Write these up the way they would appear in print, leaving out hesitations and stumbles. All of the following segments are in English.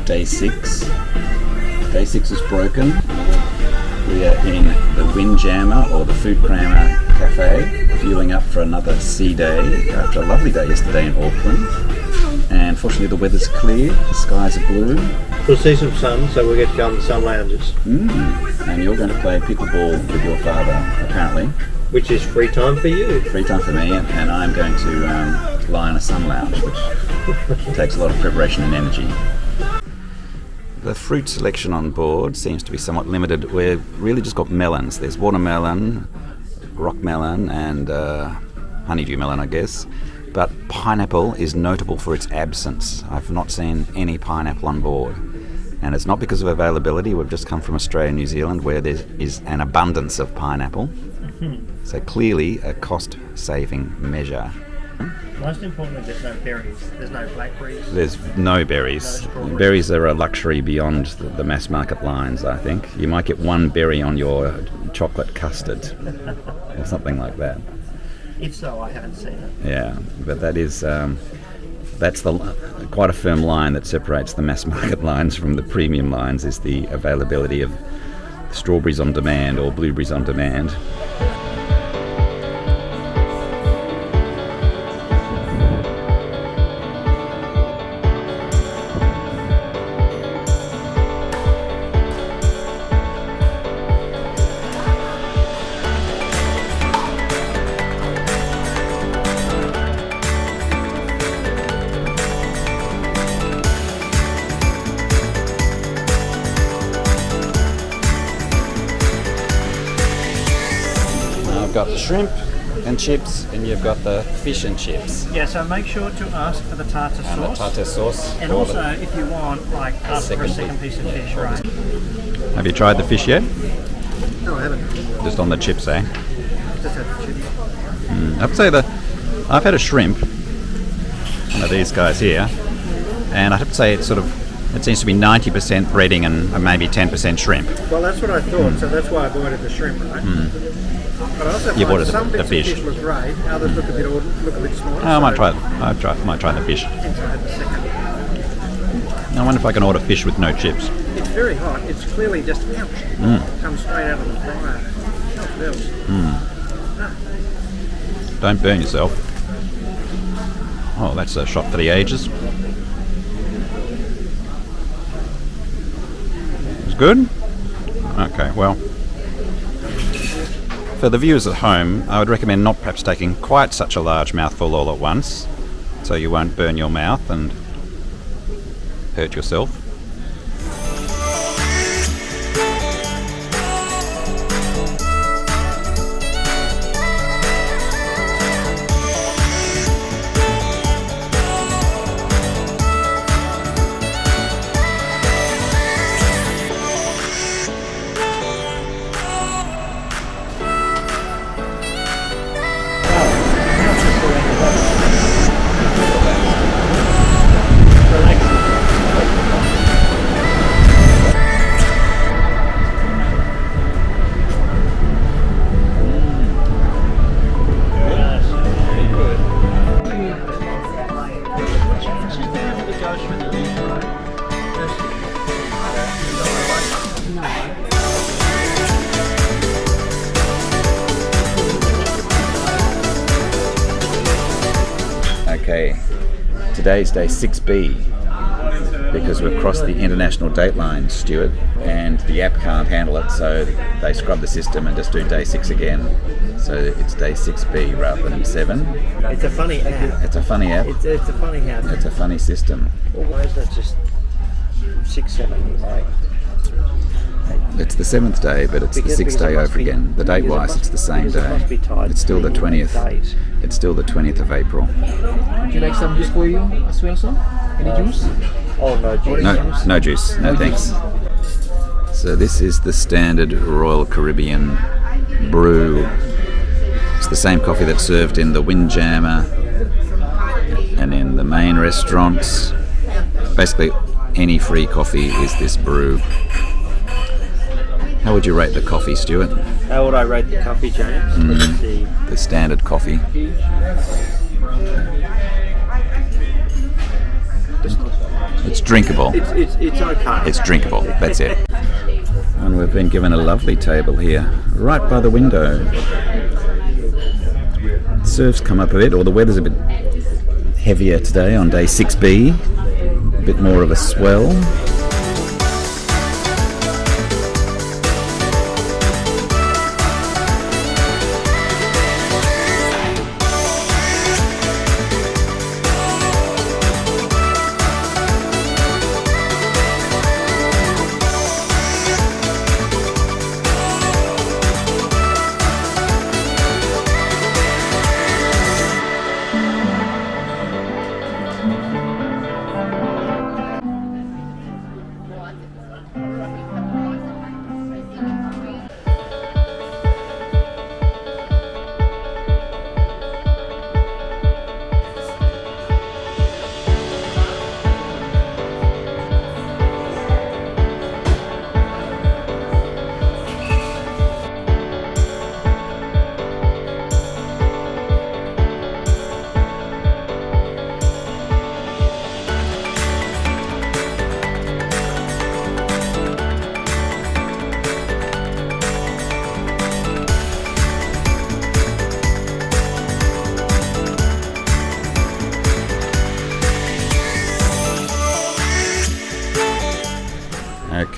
day 6. Day 6 is broken. We are in the Windjammer, or the Food Crammer Cafe, fueling up for another sea day after a lovely day yesterday in Auckland. And fortunately the weather's clear, the skies are blue. We'll see some sun, so we'll get to go in the sun lounges. And you're going to play pickleball with your father, apparently. Which is free time for you. Free time for me, and I'm going to lie in a sun lounge, which takes a lot of preparation and energy. The fruit selection on board seems to be somewhat limited. We've really just got melons. There's watermelon, rock melon, and honeydew melon, I guess. But pineapple is notable for its absence. I've not seen any pineapple on board. And it's not because of availability. We've just come from Australia and New Zealand, where there is an abundance of pineapple. So clearly a cost-saving measure. Most importantly, there's no berries. There's no blackberries. There's no berries. Berries are a luxury beyond the mass market lines, I think. You might get one berry on your chocolate custard or something like that. If so, I haven't seen it. Yeah, but that is that's quite a firm line that separates the mass market lines from the premium lines, is the availability of strawberries on demand or blueberries on demand. I've got shrimp and chips, and you've got the fish and chips. Yeah, so make sure to ask for the tartar sauce. And the tartar sauce. And also, if you want, ask for a second piece of fish, right? Have you tried the fish yet? No, I haven't. Just on the chips, eh? Just have the chips. I'd say I've had a shrimp, one of these guys here, and I'd have to say it seems to be 90% breading and maybe 10% shrimp. Well, that's what I thought, so that's why I avoided the shrimp, right? But I also find some bits of fish look great, others look a bit smaller. I might try the fish. Inside the second. I wonder if I can order fish with no chips. It's very hot. It's clearly just comes straight out of the fryer. Don't burn yourself. Oh, that's a shot for the ages. It's good? Okay, well, for the viewers at home, I would recommend not perhaps taking quite such a large mouthful all at once, so you won't burn your mouth and hurt yourself. Okay, today's day 6B, because we've crossed the international date line, Stuart, and the app can't handle it, so they scrub the system and just do day 6 again. So it's day 6B rather than 7. It's a funny app. It's a funny app. It's a funny app. It's a funny system. Well, why is that just 6, 7, 8? It's the 7th day, but it's the 6th day over again. The date-wise, it's the same day. It's still the 20th. It's still the 20th of April. Would you like some juice for you as well, sir? Any juice? Oh, no juice. No juice. No thanks. So this is the standard Royal Caribbean brew. It's the same coffee that's served in the Windjammer and in the main restaurants. Basically, any free coffee is this brew. How would you rate the coffee, Stuart? How would I rate the coffee, James? Let's see. The standard coffee. It's drinkable. It's okay. It's drinkable, that's it. And we've been given a lovely table here, right by the window. Surf's come up a bit, or the weather's a bit heavier today on day 6B. A bit more of a swell.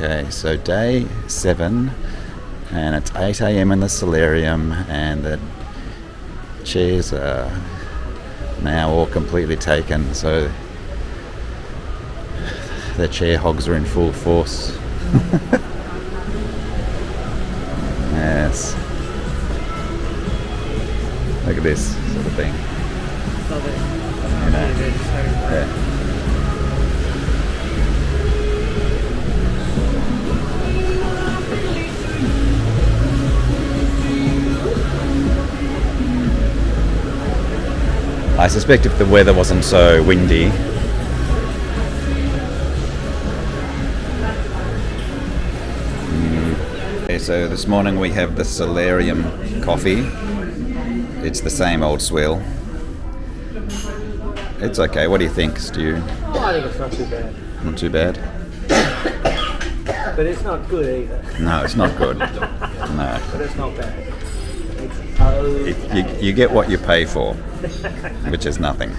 Okay, so day 7, and it's 8 a.m. in the Solarium, and the chairs are now all completely taken, so the chair hogs are in full force. Yes. Look at this sort of thing. You know, yeah. I suspect if the weather wasn't so windy, Okay, so this morning we have the Solarium coffee. It's the same old swill. It's okay. What do you think, Stu? Oh, I think it's not too bad. Not too bad? But it's not good either. No, it's not good. No. But it's not bad. You get what you pay for, which is nothing.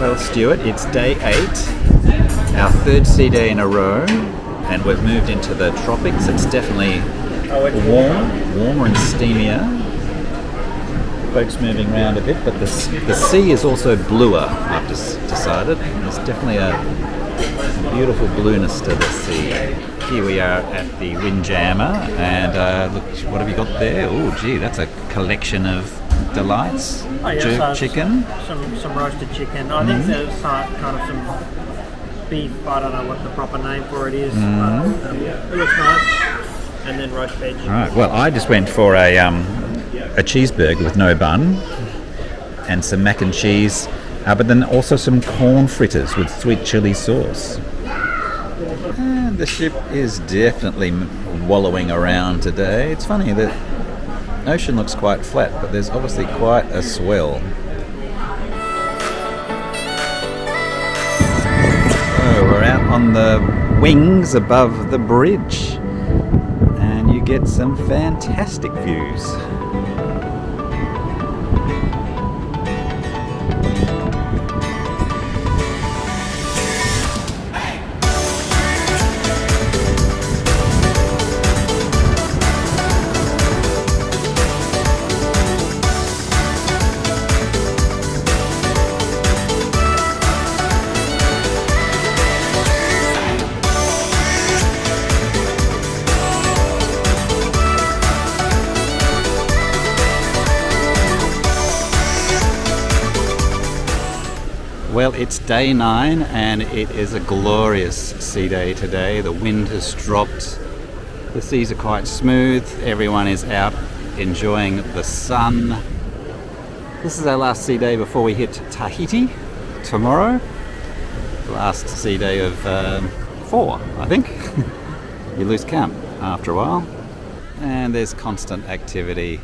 Well, Stuart, it's day 8, our third sea day in a row, and we've moved into the tropics. It's definitely warmer and steamier. Folks moving around a bit, but the sea is also bluer, I've just decided. There's definitely a beautiful blueness to the sea. Here we are at the Windjammer, and look, what have you got there? Oh, gee, that's a collection of delights. Oh, yeah, Jerk chicken. Some roasted chicken. I think there's kind of some beef. I don't know what the proper name for it is. But, it looks nice. And then roast veg. Right. Well, I just went for a cheeseburger with no bun and some mac and cheese, but then also some corn fritters with sweet chili sauce. And the ship is definitely wallowing around today. It's funny that ocean looks quite flat, but there's obviously quite a swell. So we're out on the wings above the bridge, and you get some fantastic views. Well, it's day 9 and it is a glorious sea day today. The wind has dropped. The seas are quite smooth. Everyone is out enjoying the sun. This is our last sea day before we hit Tahiti tomorrow. Last sea day of 4, I think. You lose count after a while. And there's constant activity.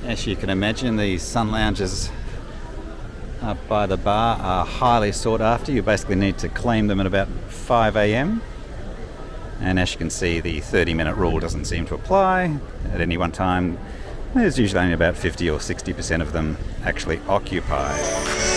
As you can imagine, these sun lounges up by the bar are highly sought after. You basically need to claim them at about 5 a.m. And as you can see, the 30-minute rule doesn't seem to apply at any one time. There's usually only about 50 or 60% of them actually occupied.